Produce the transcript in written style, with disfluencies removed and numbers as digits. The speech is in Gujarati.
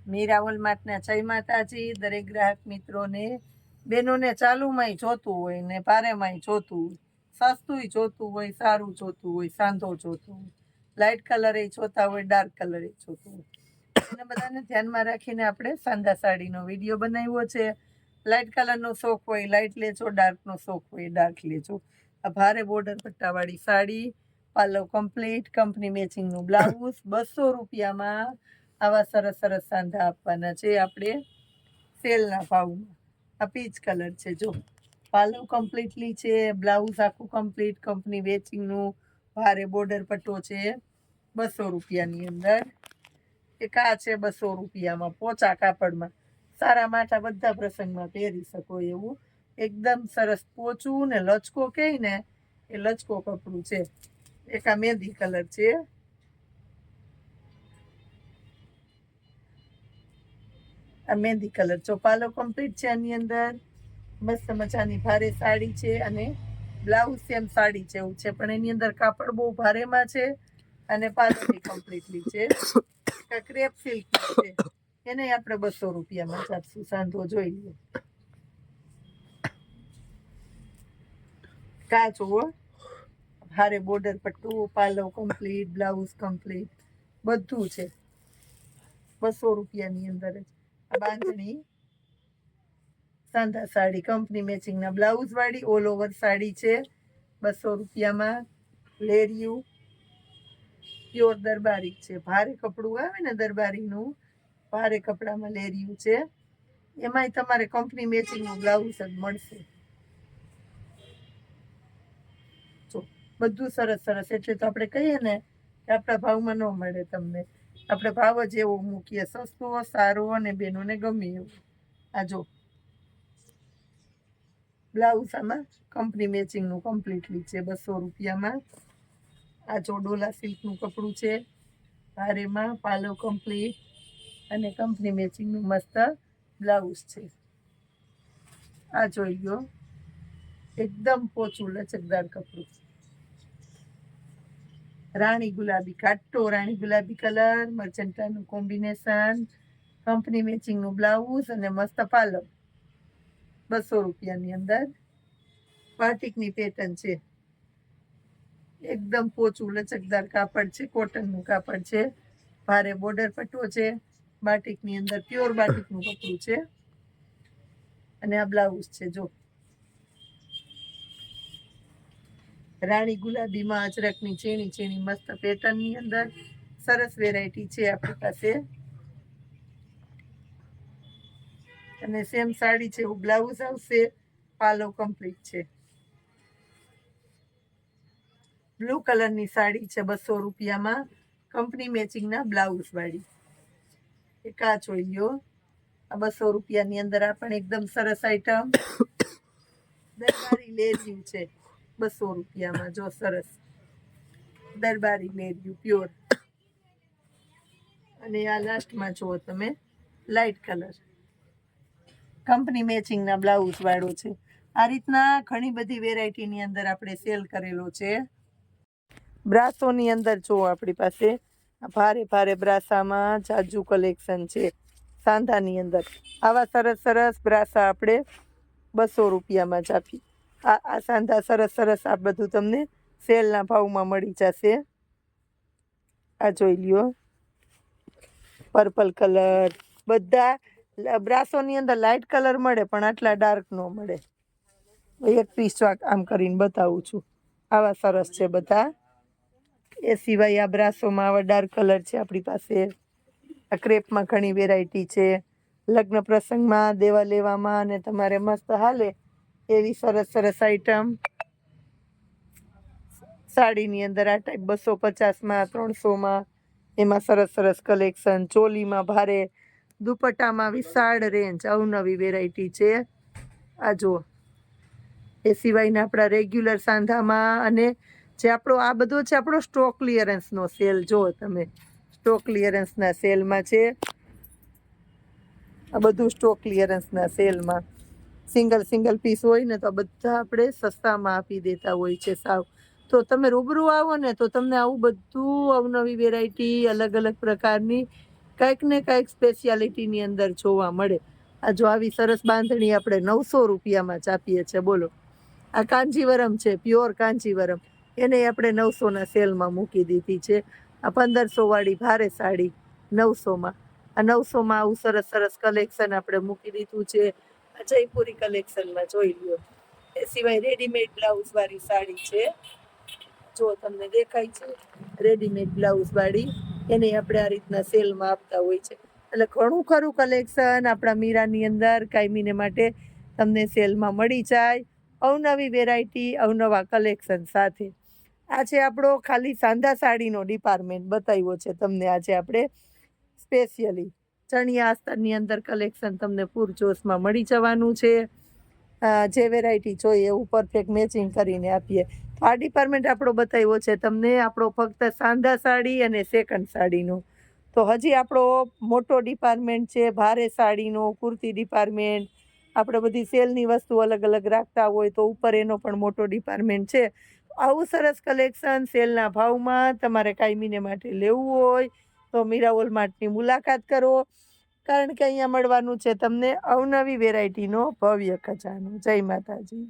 મીરાવલ માર્ટના જય માતાજી. દરેક ગ્રાહક મિત્રોને બહેનોને ચાલુમાંય જોતું હોય ને ભારેમાંય જોતું હોય, સસ્તુંય જોતું હોય, સારું જોતું હોય, સાંધો જોતું હોય, લાઇટ કલરે જોતા હોય, ડાર્ક કલરે જોતું હોય. એને બધાને ધ્યાનમાં રાખીને આપણે સાંધા સાડીનો વિડીયો બનાવ્યો છે. લાઇટ કલરનો શોખ હોય લાઇટ લેજો, ડાર્કનો શોખ હોય ડાર્ક લેજો. આ ભારે બોર્ડર પટ્ટાવાળી સાડી, પાલવ કમ્પ્લીટ, કંપની મેચિંગનું બ્લાઉઝ, 200 રૂપિયામાં આવા સરસ સરસ સાંધા આપવાના છે આપણે સેલના ભાવમાં. આ પીચ કલર છે, જો પાલવ કમ્પ્લીટલી છે, બ્લાઉઝ આખું કમ્પ્લીટ, કંપની મેચિંગનું ભારે બોર્ડર પટ્ટો છે 200 રૂપિયાની અંદર. એક આ છે 200 રૂપિયામાં પોચા કાપડમાં, સારા માઠા બધા પ્રસંગમાં પહેરી શકો એવું એકદમ સરસ પોચું ને લચકો કહે ને એ લચકો કપડું છે. એક આ મહેંદી કલર છે, આ મહેંદી કલર ચોપાલો કમ્પ્લીટ છે. આની અંદર મસ્ત મજાની ભારે સાડી છે અને બ્લાઉઝ સેમ સાડી જેવું છે, પણ એની અંદર કાપડ બહુ ભારેમાં છે અને પાલવી કમ્પ્લીટલી છે. ક્રેપ સિલ્ક છે, એને આપણે 200 રૂપિયામાં જ આપશું. સાંધો જોઈ લો, કા જુઓ ભારે બોર્ડર પટ્ટું, પાલવ કમ્પ્લીટ, બ્લાઉઝ કમ્પ્લીટ બધું છે 200 રૂપિયાની અંદર જ. આ બાંધણી સાંધા સાડી કંપની મેચિંગના બ્લાઉઝ વાળી ઓલ ઓવર સાડી છે 200 રૂપિયામાં. લેરિયું પ્યોર દરબારી છે, ભારે કપડું આવે ને દરબારીનું, ભારે કપડામાં લેરિયું છે. એમાંય તમારે કંપની મેચિંગનું બ્લાઉઝ જ મળશે. જો બધું સરસ સરસ, એટલે તો આપણે કહીએ ને કે આપણા ભાવમાં ન મળે તમને. આપણે ભાવ જ એવો મૂકીએ, સસ્તો સારો અને બહેનોને ગમે એવું. આ જો બ્લાઉઝ આમાં કંપની મેચિંગનું કમ્પ્લીટલી છે 200 રૂપિયામાં. આ જો ડોલા સિલ્કનું કપડું છે ભારેમાં, પાલવ કમ્પ્લીટ અને કંપની મેચિંગનું મસ્ત બ્લાઉઝ છે. આ જોઈ લો એકદમ પોચું લચકદાર કપડું, રાણી ગુલાબી, ઘાટો રાણી ગુલાબી કલર, મર્ચન્ટાનું કોમ્બિનેશન, કંપની મેચિંગનું બ્લાઉઝ અને મસ્ત પાલવ 200 રૂપિયાની અંદર. બાટિકની પેટર્ન છે, એકદમ પોચું લચકદાર કાપડ છે, કોટનનું કાપડ છે, ભારે બોર્ડર પટ્ટો છે, બાટિકની અંદર પ્યોર બાટિકનું કપડું છે અને આ બ્લાઉઝ છે. જો રાણી ગુલાબીમાં અજરકની ઝીણી ઝીણી મસ્ત પેટર્નની અંદર સરસ વેરાયટી છે આપણી પાસે. અને સેમ સાડી છે એવું બ્લાઉઝ આવશે, પાલવ કમ્પ્લીટ છે. બ્લુ કલરની સાડી છે 200 રૂપિયામાં, કંપની મેચિંગના બ્લાઉઝ વાળી. એક આ જોઈ લો, આ 200 રૂપિયાની અંદર આ પણ એકદમ સરસ આઈટમ. દરબારી લેરિયું છે 200 રૂપિયામાં, જો સરસ દરબારી લેરિયું પ્યોર. અને આ લાસ્ટમાં જુઓ તમે લાઇટ કલર કંપની મેચિંગના બ્લાઉઝ વાળો છે. આ રીતના ઘણી બધી વેરાયટીની અંદર આપણે સેલ કરેલો છે. બ્રાસોની અંદર જુઓ આપણી પાસે ભારે ભારે બ્રાસામાં જાજુ કલેક્શન છે. સાંધાની અંદર આવા સરસ સરસ બ્રાસા આપણે 200 રૂપિયામાં જ આપી. આ સાંધા સરસ સરસ આ બધું તમને સેલના ભાવમાં મળી જશે. આ જોઈ લ્યો પર્પલ કલર, બધા બ્રાસોની અંદર લાઇટ કલર મળે પણ આટલા ડાર્ક ન મળે. એક પીસ આમ કરીને બતાવું છું, આવા સરસ છે બધા. એ સિવાય આ બ્રાસોમાં આવા ડાર્ક કલર છે આપણી પાસે. આ ક્રેપમાં ઘણી વેરાયટી છે, લગ્ન પ્રસંગમાં દેવા લેવામાં અને તમારે મસ્ત હાલે એવી સરસ સરસ આઈટમ. સાડીની અંદર આ ટાઈપ 250માં, 300માં, એમાં સરસ સરસ કલેક્શન. ચોલીમાં ભારે, દુપટ્ટામાં વિશાળ રેન્જ, અવનવી વેરાયટી છે. આ જુઓ, એ સિવાયના આપણા રેગ્યુલર સાંધામાં, અને જે આપણો આ બધો છે આપણો સ્ટોક ક્લિયરન્સનો સેલ. જુઓ તમે સ્ટોક ક્લિયરન્સના સેલમાં છે આ બધું. સ્ટોક ક્લિયરન્સના સેલમાં સિંગલ સિંગલ પીસ હોય ને તો બધા આપણે સસ્તામાં આપી દેતા હોય છે સાવ. તો તમે રૂબરૂ આવો ને તો તમને આવું બધું અવનવી વેરાયટી, અલગ અલગ પ્રકારની કંઈક ને કંઈક સ્પેશિયાલિટીની અંદર જોવા મળે. આ જો આવી સરસ બાંધણી આપણે 900 રૂપિયામાં જ આપીએ છીએ, બોલો. આ કાંજીવરમ છે, પ્યોર કાંજીવરમ, એને આપણે 900ના સેલમાં મૂકી દીધી છે. આ 1500 વાળી ભારે સાડી 900માં. આ 900માં આવું સરસ સરસ કલેક્શન આપણે મૂકી દીધું છે. આ જયપુરી કલેક્શનમાં જોઈ લ્યો. એ સિવાય રેડીમેડ બ્લાઉઝ વાળી સાડી છે, જો તમને દેખાય છે રેડીમેડ બ્લાઉઝ વાળી, એને આપણે આ રીતના સેલમાં આપતા હોય છે. એટલે ઘણું ખરું કલેક્શન આપણા મીરાની અંદર કાયમીને માટે તમને સેલમાં મળી જાય, અવનવી વેરાયટી, અવનવા કલેક્શન સાથે. આજે આપણો ખાલી સાંધા સાડીનો ડિપાર્ટમેન્ટ બતાવ્યો છે તમને. આજે આપણે સ્પેશિયલી ચણિયા અસ્તરની અંદર કલેક્શન તમને પૂરજોશમાં મળી જવાનું છે. જે વેરાયટી જોઈએ એવું પરફેક્ટ મેચિંગ કરીને આપીએ. તો આ ડિપાર્ટમેન્ટ આપણો બતાવ્યો છે તમને, આપણો ફક્ત સાંધા સાડી અને સેકન્ડ સાડીનો. તો હજી આપણો મોટો ડિપાર્ટમેન્ટ છે ભારે સાડીનો, કુર્તી ડિપાર્ટમેન્ટ. આપણે બધી સેલની વસ્તુ અલગ અલગ રાખતા હોય તો ઉપર એનો પણ મોટો ડિપાર્ટમેન્ટ છે. આવું સરસ કલેક્શન સેલના ભાવમાં તમારે કાયમીને માટે લેવું હોય તો મીરા વોલમાર્ટની મુલાકાત કરો, કારણ કે અહીંયા મળવાનું છે તમને અવનવી વેરાયટીનો ભવ્ય ખજાનો. જય માતાજી.